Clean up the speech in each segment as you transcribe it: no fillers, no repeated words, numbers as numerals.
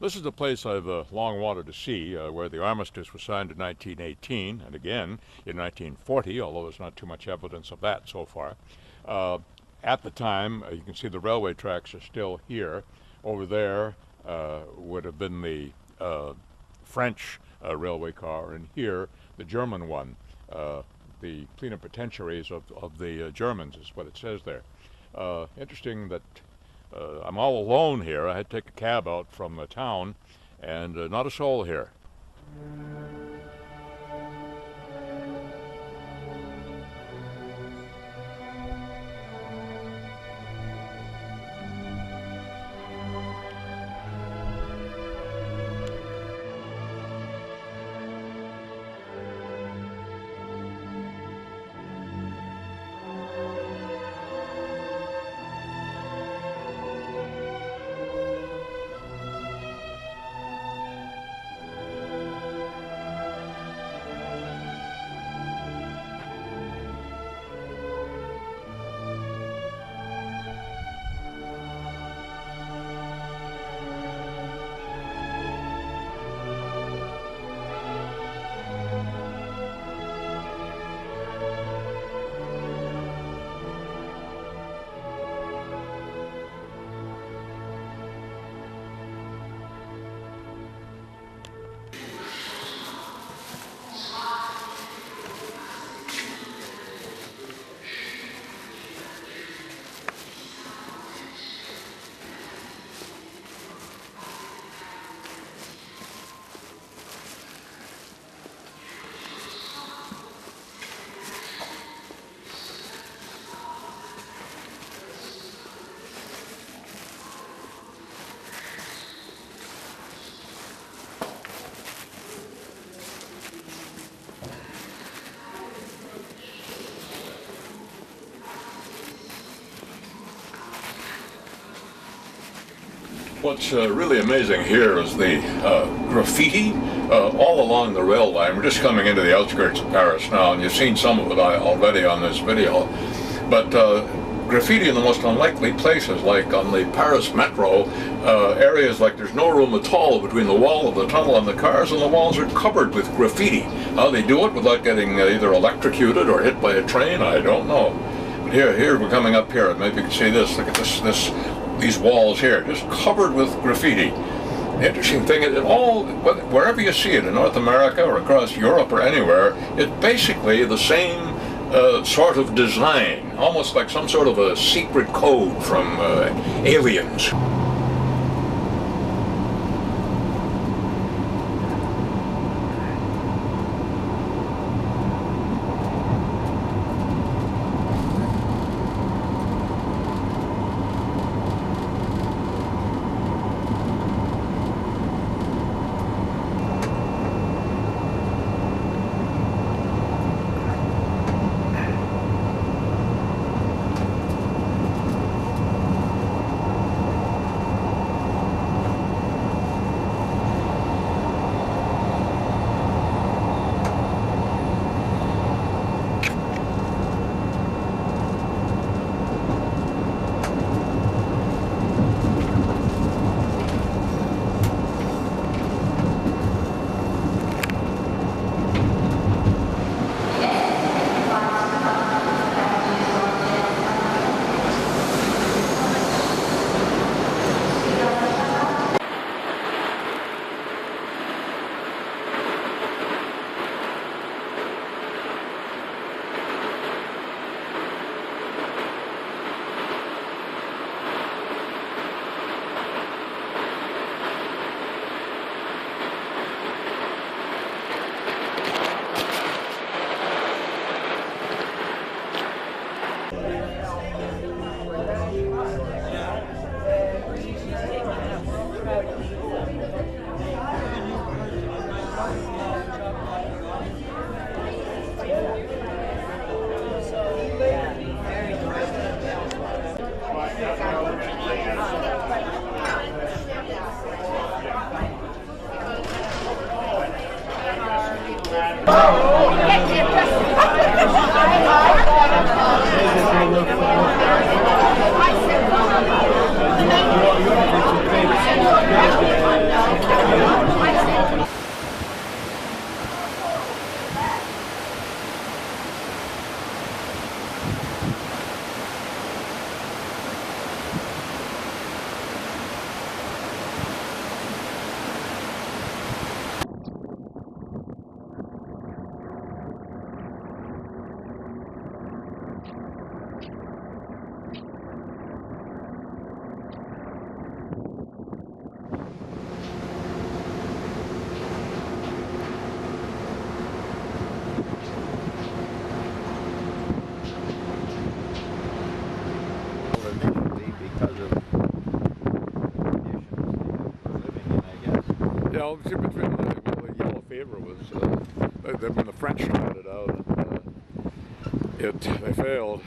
This is the place I've long wanted to see, where the armistice was signed in 1918 and again in 1940, although there's not too much evidence of that so far. Uh, at the time, you can see the railway tracks are still here. Over there would have been the French railway car, and here the German one. The plenipotentiaries of the Germans is what it says there. Interesting that I'm all alone here. I had to take a cab out from the town, and not a soul here. What's really amazing here is the graffiti all along the rail line. We're just coming into the outskirts of Paris now, and you've seen some of it already on this video. But graffiti in the most unlikely places, like on the Paris metro, areas like there's no room at all between the wall of the tunnel and the cars, and the walls are covered with graffiti. How they do it without getting either electrocuted or hit by a train, I don't know. But here we're coming up here, and maybe you can see this. Look at these walls here, just covered with graffiti. The interesting thing is, wherever you see it, in North America or across Europe or anywhere, it's basically the same sort of design, almost like some sort of a secret code from aliens. Well, between the yellow fever was when the French tried it out, and they failed.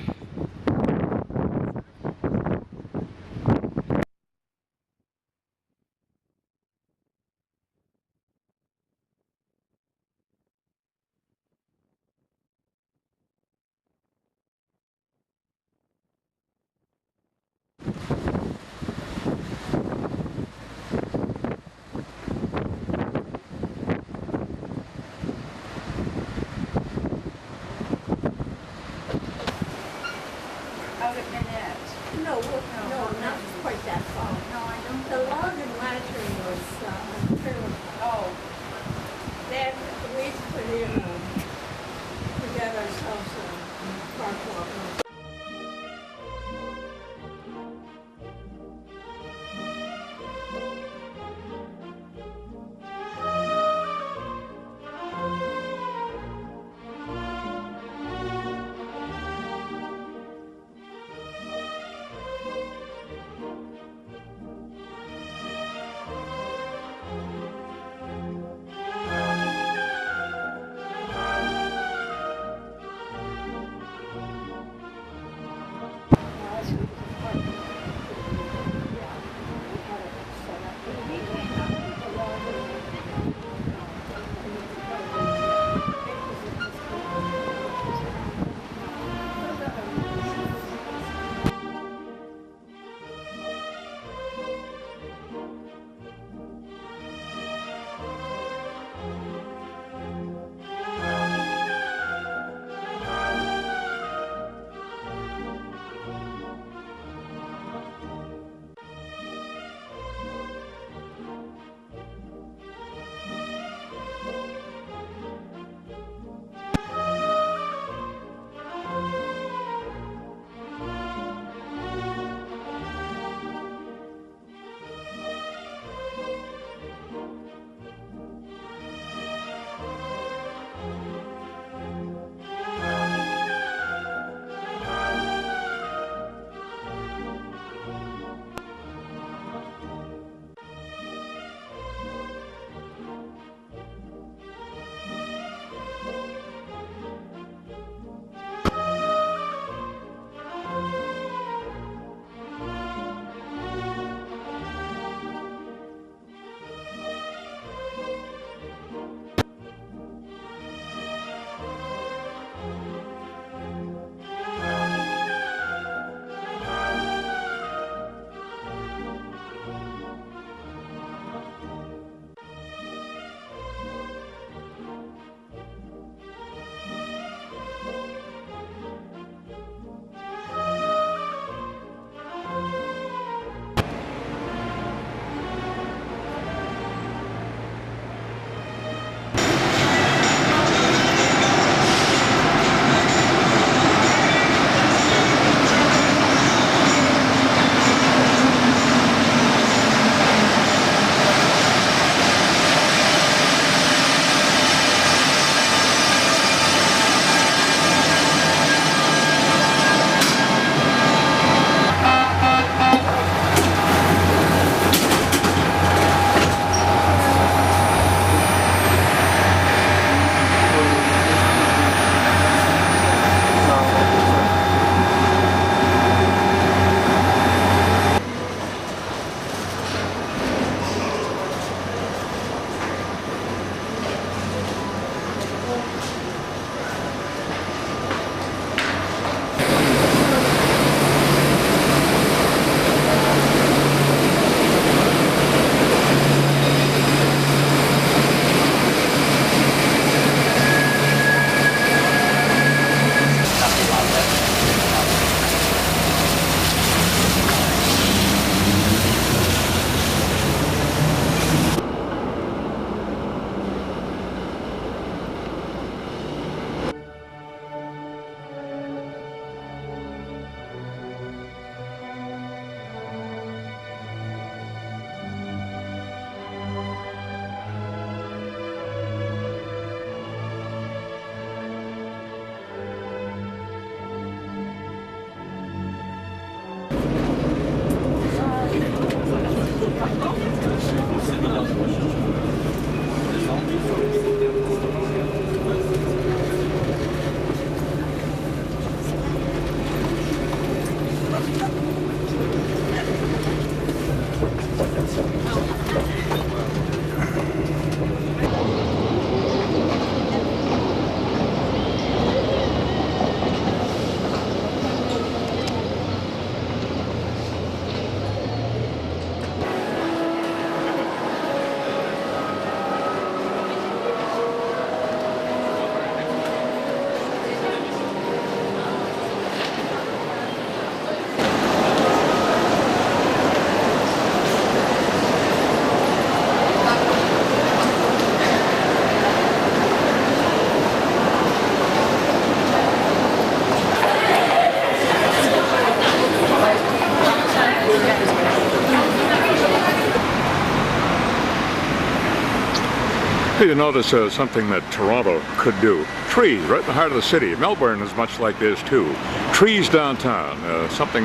You notice something that Toronto could do. Trees right in the heart of the city. Melbourne is much like this too. Trees downtown, something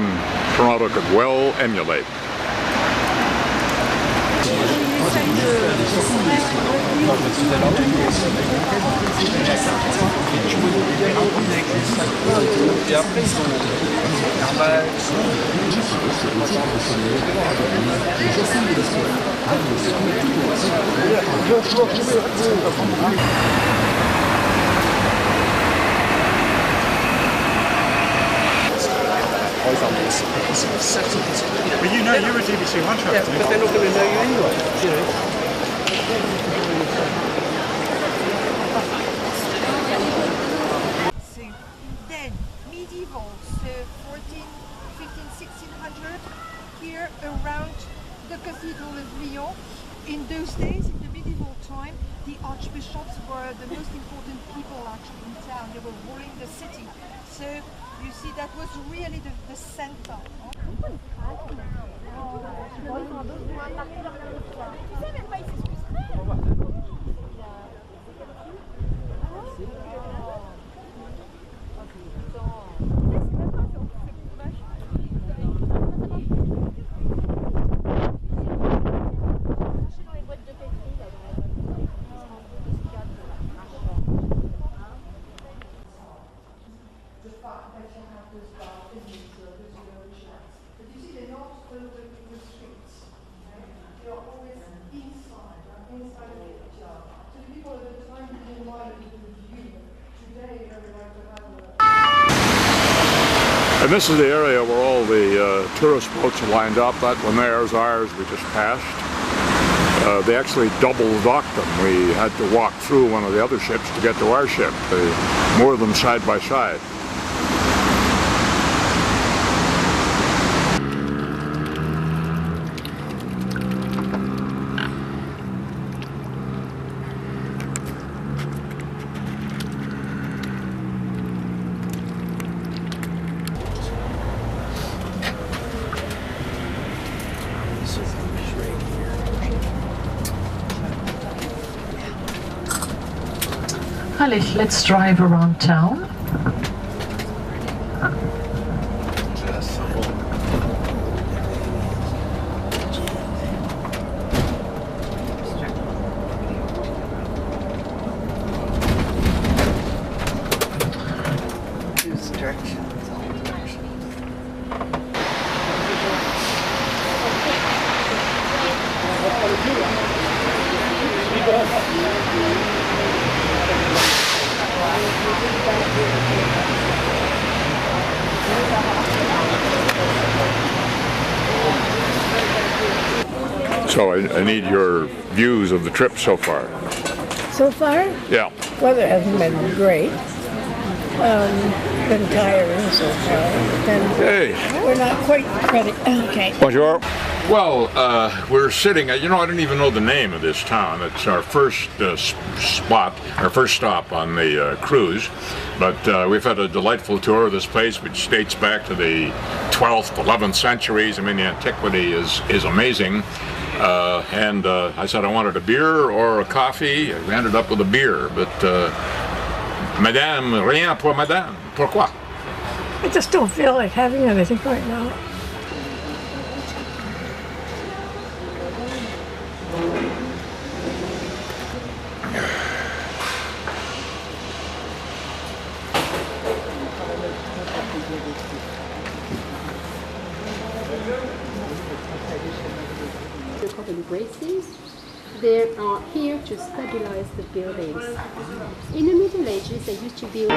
Toronto could well emulate. But you know you're a DBC contractor. Yeah, but they're not going to know you anyway. You know. So then medieval, so 14, 15, 1600, here around the Cathedral of Lyon. In those days, in the medieval time, the archbishops were the most important people actually in town. They were ruling the city. So you see, that was really the center. And this is the area where all the tourist boats are lined up. That one there is ours, we just passed. They actually double docked them. We had to walk through one of the other ships to get to our ship. They moored them side by side. Allez, let's drive around town. So I need your views of the trip so far. So far, Yeah. weather hasn't been great. Been tiring so far. Hey. We're not quite ready. Okay. Bonjour. Well, we're sitting, I didn't even know the name of this town. It's our first our first stop on the cruise. But we've had a delightful tour of this place, which dates back to the 12th, 11th centuries. I mean, the antiquity is amazing. And I said I wanted a beer or a coffee. We ended up with a beer, but Madame, rien pour Madame. Pourquoi? I just don't feel like having anything right now. Braces. They are here to stabilize the buildings. In the Middle Ages, they used to build.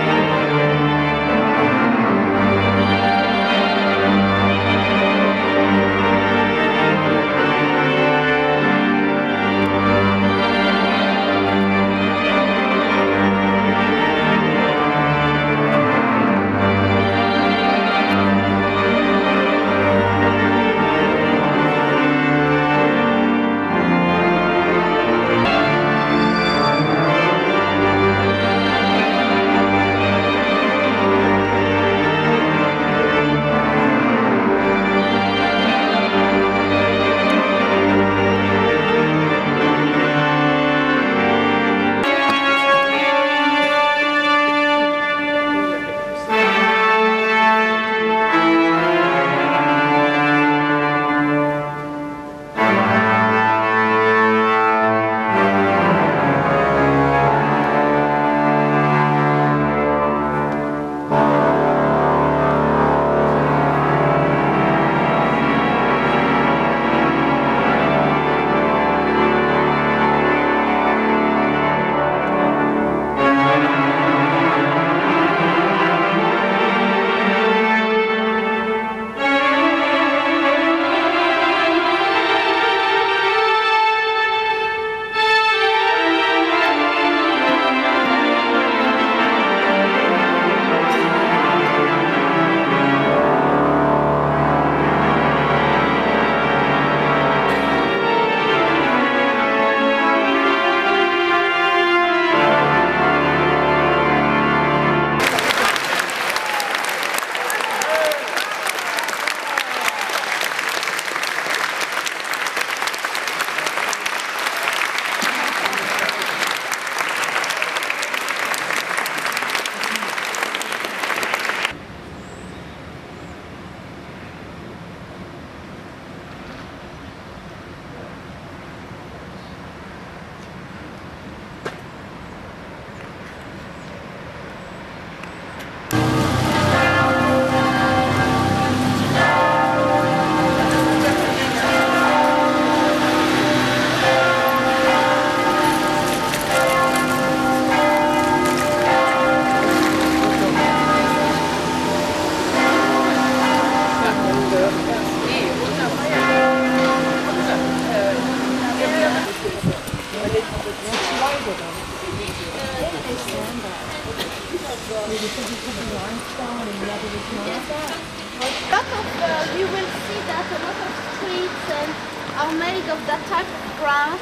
are made of that type of grass,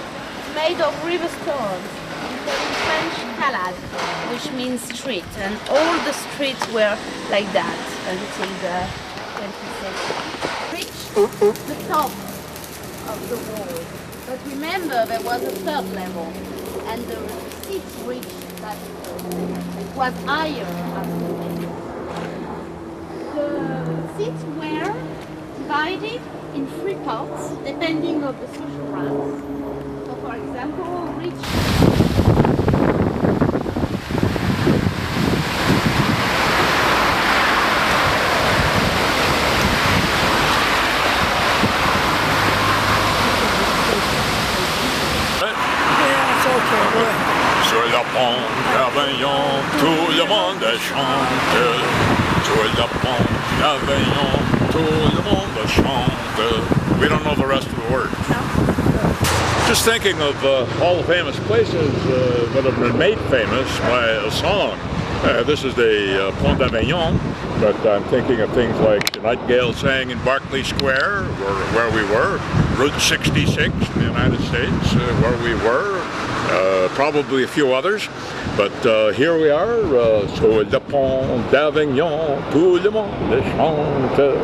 made of river stones. In French, calade, which means street, and all the streets were like that until the 20th century. Reached the top of the wall, but remember there was a third level, and the seats reached that level. It was higher after. The seats were divided in 3 parts, depending on the social ranks. So, for example, rich. Sur le pont d'Avignon, tout le monde chante. Sur le pont d'Avignon, tout le monde chante. We don't know the rest of the words. Just thinking of all the famous places that have been made famous by a song. This is the Pont d'Avignon, but I'm thinking of things like the Nightingale sang in Berkeley Square, where we were, Route 66 in the United States, where we were, probably a few others, but here we are, sur le Pont d'Avignon, tout le monde chante.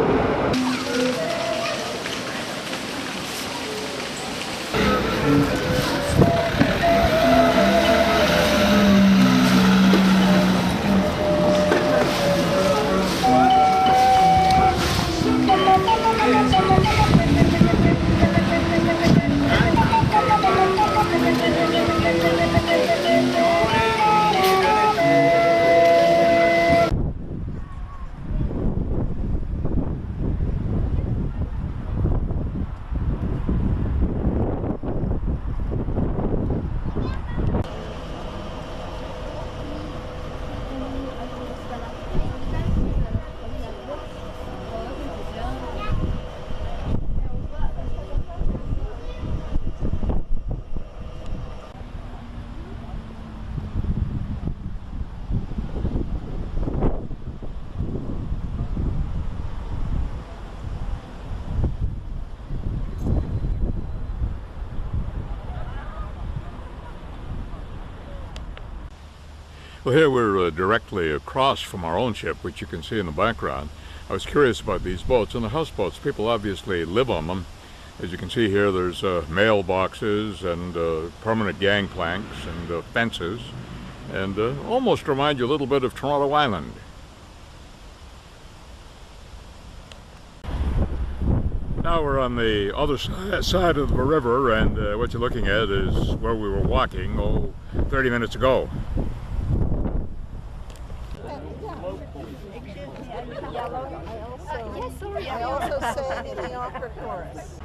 Well, here we're directly across from our own ship, which you can see in the background. I was curious about these boats, and the houseboats. People obviously live on them. As you can see here, there's mailboxes and permanent gangplanks and fences, and almost remind you a little bit of Toronto Island. Now we're on the other side of the river, and what you're looking at is where we were walking, 30 minutes ago. I also sang in the opera chorus.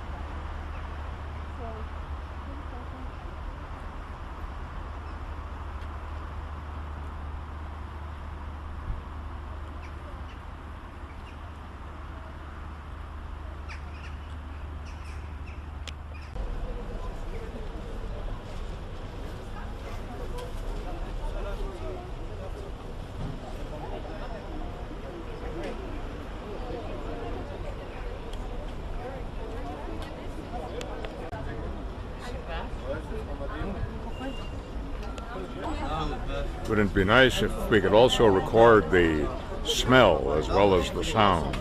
Wouldn't it be nice if we could also record the smell as well as the sound?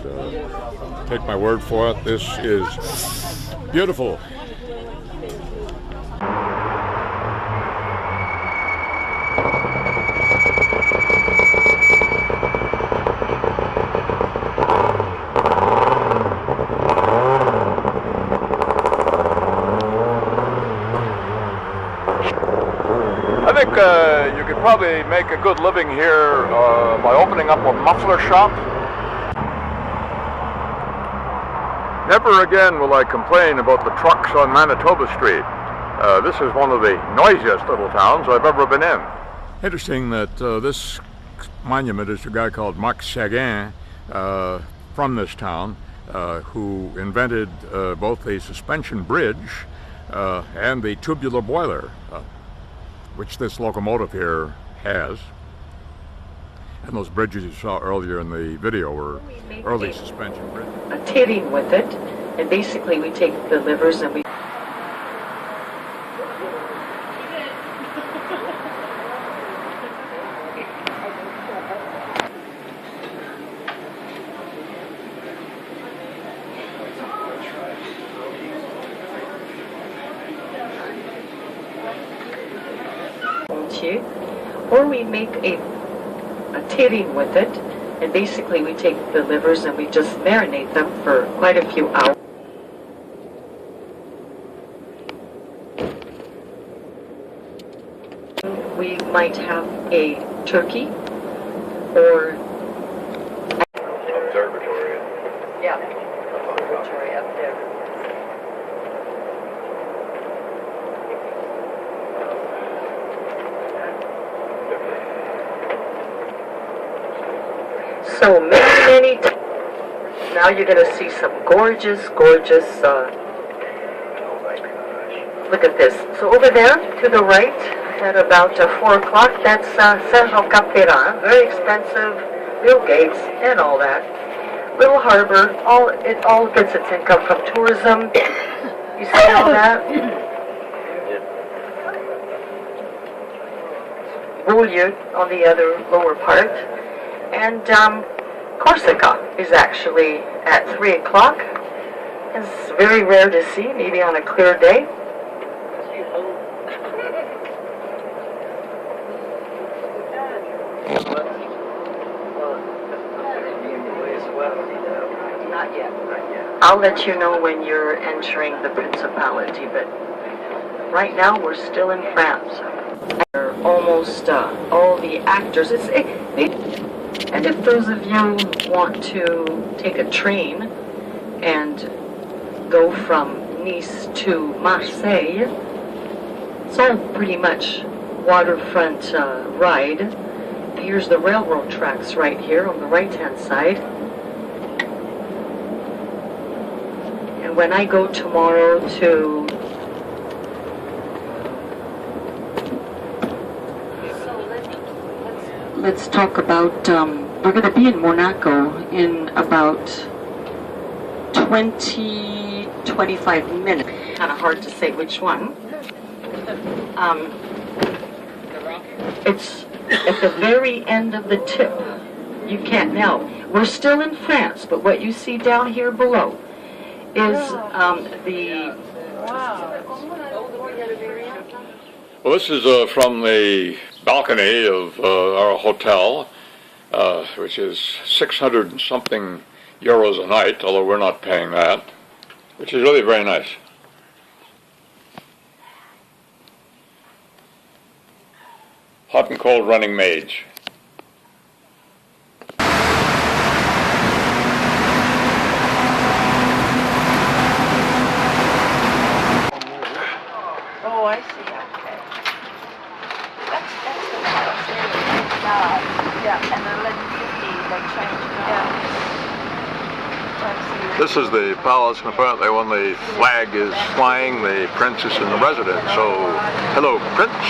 Take my word for it, this is beautiful. I think you could probably make a good living here by opening up a muffler shop. Never again will I complain about the trucks on Manitoba Street. This is one of the noisiest little towns I've ever been in. Interesting that this monument is to a guy called Max Seguin from this town who invented both the suspension bridge and the tubular boiler, which this locomotive here has. And those bridges you saw earlier in the video were early suspension bridges. A tearing with it, and basically we take the livers and we entier, or we make a terrine with it, and basically we take the livers and we just marinate them for quite a few hours. We might have a turkey or Observatory. yeah, observatory up there. So many now you're going to see some gorgeous look at this. So over there to the right at about 4 o'clock, that's Saint-Jean-Cap-Ferrat. Very expensive, Bill Gates and all that. Little harbor, it all gets its income from tourism. You see all that? Beaulieu on the other lower part. And Corsica is actually at 3 o'clock. It's very rare to see, maybe on a clear day. Not yet. I'll let you know when you're entering the Principality, but right now we're still in France. Almost all the actors. And if those of you want to take a train and go from Nice to Marseille, it's all pretty much waterfront ride. Here's the railroad tracks right here on the right-hand side. And when I go tomorrow to let's talk about, we're going to be in Monaco in about 25 minutes. Kind of hard to say which one. It's at the very end of the tip. You can't now. We're still in France, but what you see down here below is the... Well, this is from the balcony of our hotel, which is 600 and something euros a night, although we're not paying that, which is really very nice. Hot and cold running maids. Oh, I see. Okay. That's the house. Yeah, and the electricity they change. Yeah. This is the palace, and apparently when the flag is flying, the prince is in the residence. So, hello, Prince.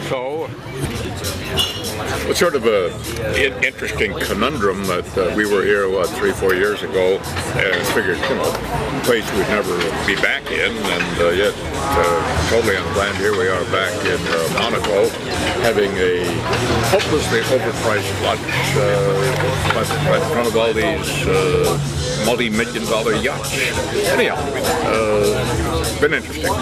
So, it's sort of a interesting conundrum that we were here, 3-4 years ago, and figured, a place we'd never be back in, and yet, totally unplanned, here we are back in Monaco, having a hopelessly overpriced lunch, in front of all these multi-million-dollar yachts. Anyhow, been interesting.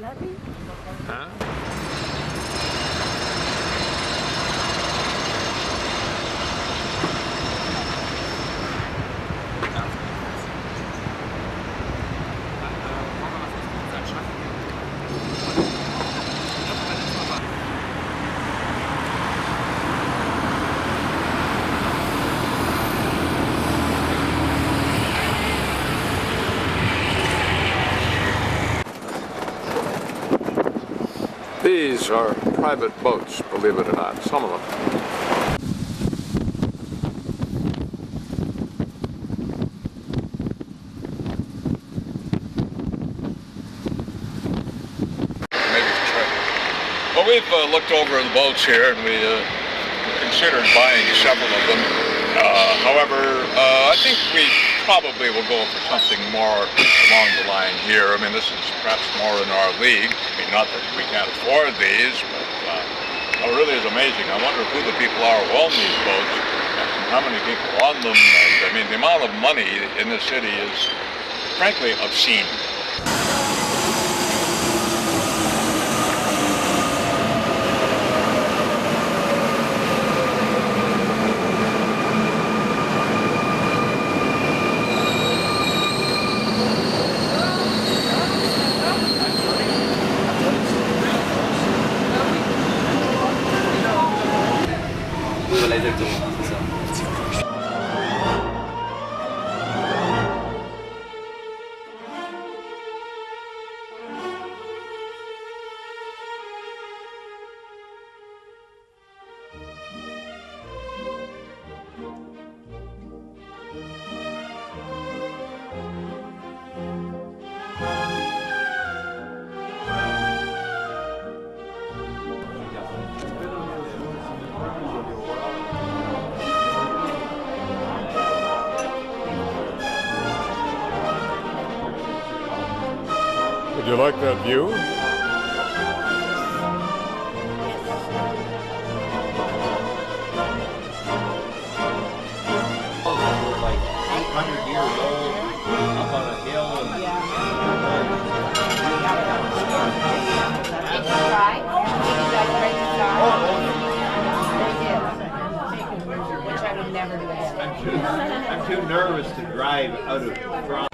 levee? Huh? These are private boats, believe it or not, some of them. Well, we've looked over the boats here and we considered buying several of them. However, I think we probably will go for something more along the line here. I mean, this is perhaps more in our league. I mean, not that we can't afford these, but it really is amazing. I wonder who the people are who own these boats and how many people on them. And I mean, the amount of money in this city is frankly obscene. Would you like that view? Like 800 years old, up on a hill. Which I would never do again. I'm too nervous to drive out of France.